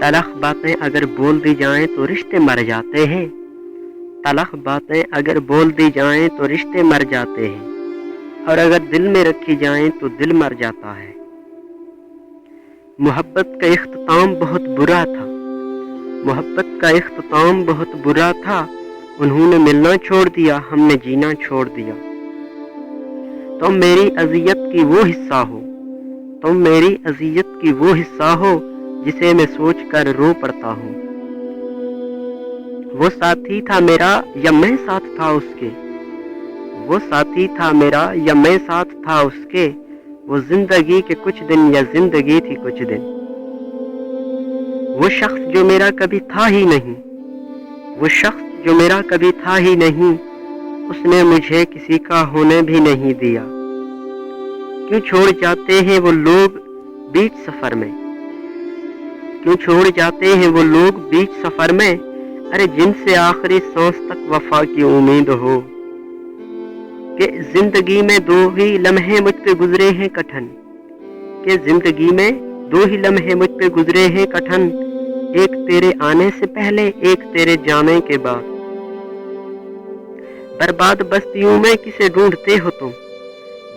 तलख बातें अगर बोल दी जाएं तो रिश्ते मर जाते हैं। तलख बातें अगर बोल दी जाएं तो रिश्ते मर जाते हैं, और अगर दिल में रखी जाएं तो दिल मर जाता है। मोहब्बत का इख्तिताम बहुत बुरा था, मोहब्बत का इख्तिताम बहुत बुरा था। उन्होंने मिलना छोड़ दिया, हमने जीना छोड़ दिया। तुम मेरी अज़ियत की वो हिस्सा हो, तुम मेरी अज़ियत की वो हिस्सा हो जिसे मैं सोच कर रो पड़ता हूँ। वो साथी था मेरा या मैं साथ था उसके, वो साथी था मेरा या मैं साथ था उसके। वो जिंदगी के कुछ दिन या जिंदगी थी कुछ दिन। वो शख्स जो मेरा कभी था ही नहीं, वो शख्स जो मेरा कभी था ही नहीं, उसने मुझे किसी का होने भी नहीं दिया। क्यों छोड़ जाते हैं वो लोग बीच सफर में, क्यों छोड़ जाते हैं वो लोग बीच सफर में। अरे जिनसे आखिरी सांस तक वफा की उम्मीद हो, कि जिंदगी में दो ही लम्हे मुझ पे गुजरे हैं कठिन, कि जिंदगी में दो ही लम्हे मुझ पे गुजरे हैं कठिन। एक तेरे आने से पहले, एक तेरे जाने के बाद। बर्बाद बस्तियों में किसे ढूंढते हो तुम,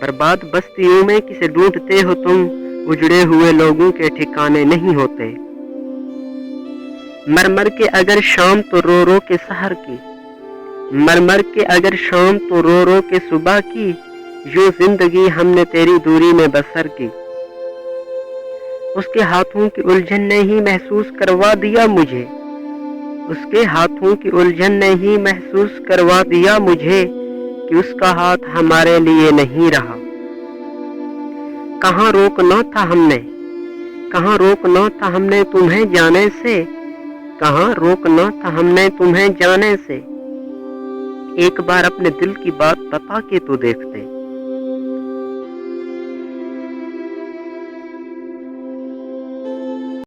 बर्बाद बस्तियों में किसे ढूंढते हो तुम। उजड़े हुए लोगों के ठिकाने नहीं होते। मर मर के अगर शाम तो रो रो के सहर की, मर मर के अगर शाम तो रो रो के सुबह की। यूं जिंदगी हमने तेरी दूरी में बसर की। उसके हाथों की उलझन ने ही महसूस करवा दिया मुझे, उसके हाथों की उलझन ने ही महसूस करवा दिया मुझे, कि उसका हाथ हमारे लिए नहीं रहा। कहाँ रोकना था हमने, कहाँ रोकना था हमने तुम्हें जाने से, कहाँ रोकना था हमने तुम्हें जाने से। एक बार अपने दिल की बात बता के तो देखते।